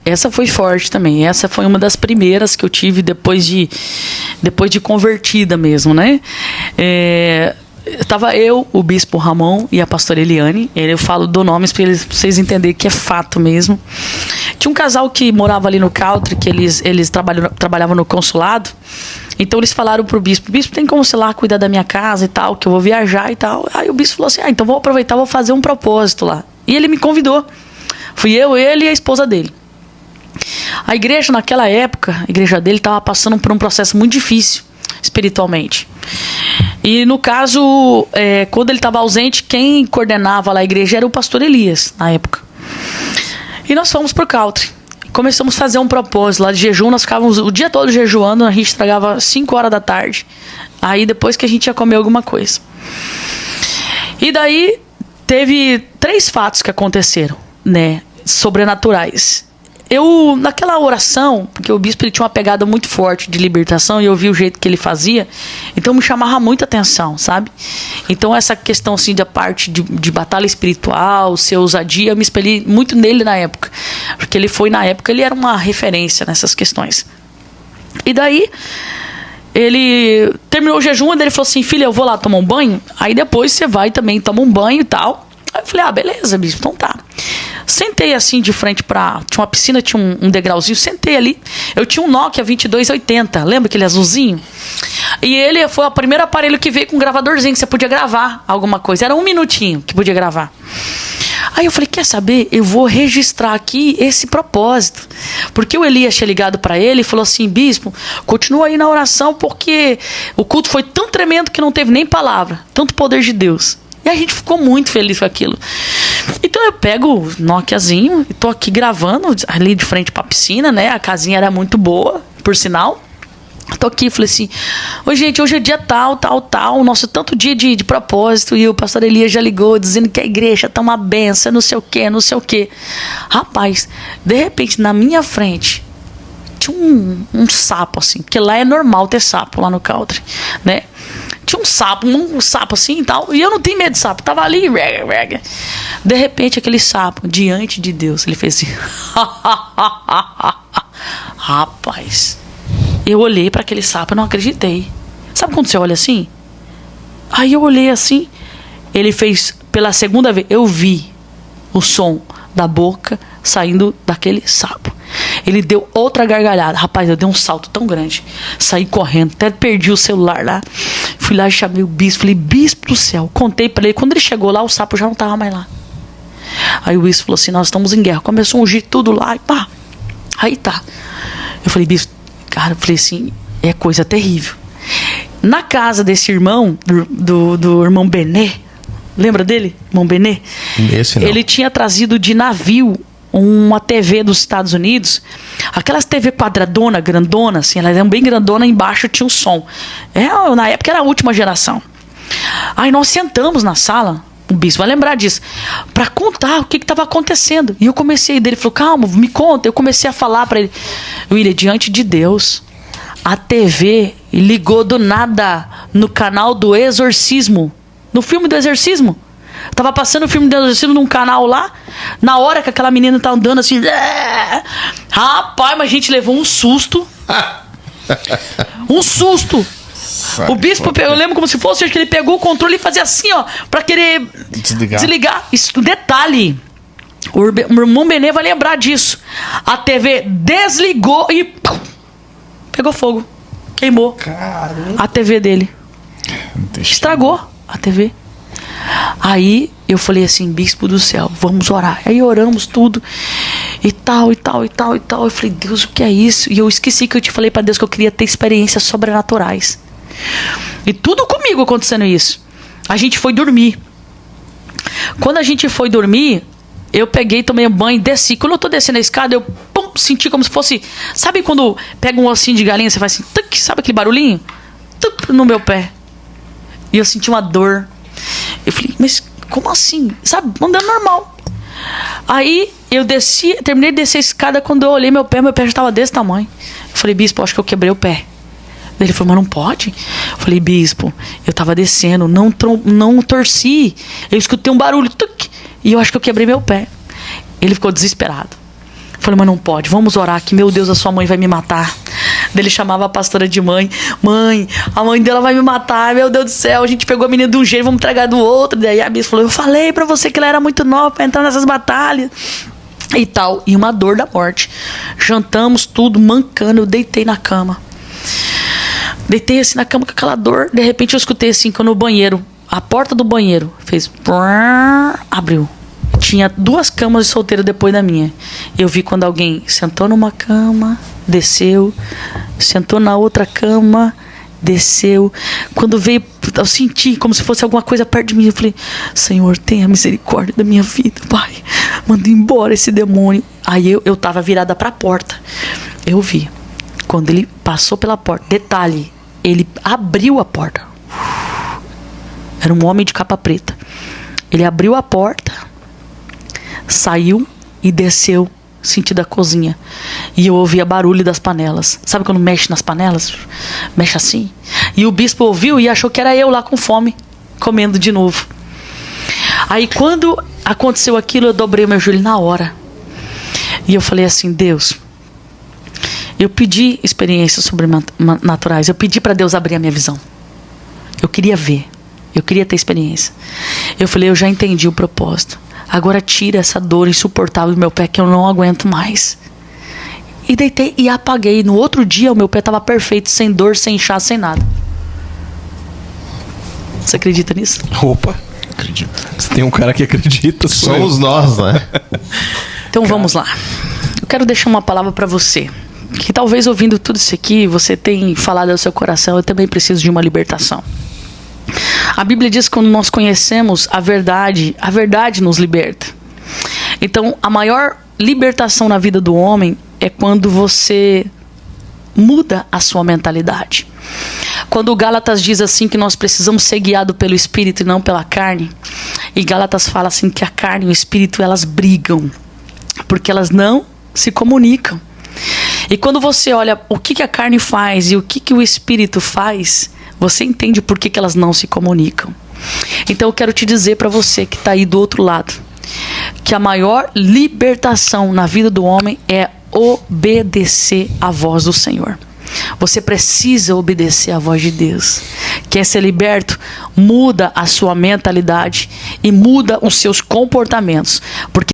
Essa foi forte também. Essa foi uma das primeiras que eu tive depois de convertida mesmo, né? Estava eu, o bispo Ramon e a pastora Eliane. Eu falo do nome para vocês entenderem que é fato mesmo. Tinha um casal que morava ali no Country, que eles trabalhavam no consulado. Então eles falaram pro bispo, tem como você lá cuidar da minha casa e tal, que eu vou viajar e tal. Aí o bispo falou assim, então vou aproveitar, vou fazer um propósito lá. E ele me convidou. Fui eu, ele e a esposa dele. A igreja naquela época, a igreja dele estava passando por um processo muito difícil, espiritualmente. E no caso, quando ele estava ausente, quem coordenava lá a igreja era o pastor Elias, na época. E nós fomos pro Country. Começamos a fazer um propósito lá de jejum. Nós ficávamos o dia todo jejuando. A gente estragava 5 horas da tarde. Aí depois que a gente ia comer alguma coisa. E daí teve 3 fatos que aconteceram, né? Sobrenaturais. Eu, naquela oração, porque o bispo ele tinha uma pegada muito forte de libertação e eu vi o jeito que ele fazia, então me chamava muita atenção, sabe? Então essa questão assim da parte de batalha espiritual, ser ousadia, eu me espelhei muito nele na época, porque na época ele era uma referência nessas questões. E daí ele terminou o jejum, ele falou assim, filha, eu vou lá tomar um banho, aí depois você vai também tomar um banho e tal. Aí eu falei, beleza, bispo, então tá. Sentei assim de frente tinha uma piscina, tinha um degrauzinho, sentei ali. Eu tinha um Nokia 2280, lembra aquele azulzinho? E ele foi o primeiro aparelho que veio com um gravadorzinho, que você podia gravar alguma coisa. Era 1 minutinho que podia gravar. Aí eu falei, quer saber? Eu vou registrar aqui esse propósito. Porque o Elias tinha ligado para ele e falou assim, bispo, continua aí na oração, porque o culto foi tão tremendo que não teve nem palavra. Tanto poder de Deus. E a gente ficou muito feliz com aquilo. Então eu pego o Nokiazinho e tô aqui gravando ali de frente pra piscina, né? A casinha era muito boa, por sinal. Tô aqui, falei assim, gente, hoje é dia tal, nosso tanto dia de propósito. E o pastor Elias já ligou dizendo que a igreja tá uma benção, não sei o quê. Rapaz, de repente, na minha frente, tinha um sapo assim, porque lá é normal ter sapo lá no Country, né? Tinha um sapo assim e tal, e eu não tenho medo de sapo, tava ali, de repente aquele sapo, diante de Deus, ele fez assim, rapaz, eu olhei para aquele sapo, eu não acreditei. Sabe quando você olha assim? Aí eu olhei assim, ele fez, pela segunda vez, eu vi o som da boca saindo daquele sapo. Ele deu outra gargalhada. Rapaz, eu dei um salto tão grande. Saí correndo, até perdi o celular lá. Fui lá e chamei o bispo. Falei, bispo do céu. Contei pra ele. Quando ele chegou lá, o sapo já não tava mais lá. Aí o bispo falou assim, nós estamos em guerra. Começou a ungir tudo lá e pá. Aí tá. Eu falei, bispo, cara, eu falei assim, é coisa terrível. Na casa desse irmão, do irmão Benê, lembra dele? Irmão Benê? Esse não. Ele tinha trazido de navio uma TV dos Estados Unidos, aquelas TV quadradona, grandona, assim, elas eram bem grandona, embaixo tinha o som. Na época era a última geração. Aí nós sentamos na sala, o bispo vai lembrar disso, para contar o que estava acontecendo. E eu comecei, ele falou, calma, me conta. Eu comecei a falar para ele, William, diante de Deus, a TV ligou do nada no canal do Exorcismo, no filme do Exorcismo. Tava passando o filme do Exorcismo num canal lá. Na hora que aquela menina tá andando assim, rapaz, mas a gente levou um susto. Um susto. O bispo, eu lembro como se fosse que ele pegou o controle e fazia assim, ó, pra querer desligar. Isso, detalhe, o irmão Benê vai lembrar disso. A TV desligou e pum, pegou fogo. Queimou. Caramba. A TV dele. Estragou a TV. Aí eu falei assim, bispo do céu, vamos orar. Aí oramos tudo e tal. Eu falei, Deus, o que é isso? E eu esqueci que eu te falei para Deus que eu queria ter experiências sobrenaturais. E tudo comigo acontecendo isso. A gente foi dormir. Quando a gente foi dormir, eu peguei, tomei um banho, desci. Quando eu tô descendo a escada, eu senti como se fosse... Sabe quando pega um ossinho de galinha, você faz assim, tuc, sabe aquele barulhinho? Tuc, no meu pé. E eu senti uma dor. Eu falei, mas como assim? Sabe, andando normal. Aí eu desci, terminei de descer a escada. Quando eu olhei meu pé já estava desse tamanho. Eu falei, bispo, acho que eu quebrei o pé. Ele falou, mas não pode? Eu falei, bispo, eu tava descendo, não torci. Eu escutei um barulho, tuc, e eu acho que eu quebrei meu pé. Ele ficou desesperado. Falei, mas não pode, vamos orar que, meu Deus, a sua mãe vai me matar. Ele chamava a pastora de mãe. Mãe, a mãe dela vai me matar, meu Deus do céu, a gente pegou a menina de um jeito, vamos entregar do outro. Daí a bispa falou, eu falei pra você que ela era muito nova pra entrar nessas batalhas. E tal, e uma dor da morte. Jantamos tudo, mancando, eu deitei na cama. Deitei assim na cama com aquela dor. De repente eu escutei assim, que no banheiro, a porta do banheiro fez... abriu. Tinha 2 camas de solteiro depois da minha. Eu vi quando alguém sentou numa cama, desceu, sentou na outra cama, desceu. Quando veio, eu senti como se fosse alguma coisa perto de mim. Eu falei, Senhor, tenha misericórdia da minha vida, Pai. Manda embora esse demônio. Aí eu tava virada pra porta. Eu vi. Quando ele passou pela porta, detalhe, ele abriu a porta. Era um homem de capa preta. Ele abriu a porta, saiu e desceu sentido a cozinha. E eu ouvia barulho das panelas. Sabe quando mexe nas panelas? Mexe assim. E o bispo ouviu e achou que era eu lá com fome, comendo de novo. Aí quando aconteceu aquilo, eu dobrei meu joelho na hora. E eu falei assim, Deus, eu pedi experiências sobrenaturais. Eu pedi para Deus abrir a minha visão. Eu queria ver. Eu queria ter experiência. Eu falei, eu já entendi o propósito. Agora tira essa dor insuportável do meu pé que eu não aguento mais. E deitei e apaguei. No outro dia o meu pé estava perfeito, sem dor, sem inchaço, sem nada. Você acredita nisso? Opa, acredito. Se tem um cara que acredita, somos nós, né? Então vamos lá. Eu quero deixar uma palavra para você. Que talvez ouvindo tudo isso aqui, você tenha falado ao seu coração, eu também preciso de uma libertação. A Bíblia diz que quando nós conhecemos a verdade nos liberta. Então, a maior libertação na vida do homem é quando você muda a sua mentalidade. Quando o Gálatas diz assim que nós precisamos ser guiados pelo Espírito e não pela carne, e Gálatas fala assim que a carne e o Espírito elas brigam, porque elas não se comunicam. E quando você olha o que a carne faz e o que o Espírito faz, você entende por que elas não se comunicam. Então eu quero te dizer para você que está aí do outro lado, que a maior libertação na vida do homem é obedecer à voz do Senhor. Você precisa obedecer à voz de Deus. Quer ser liberto? Muda a sua mentalidade e muda os seus comportamentos. Porque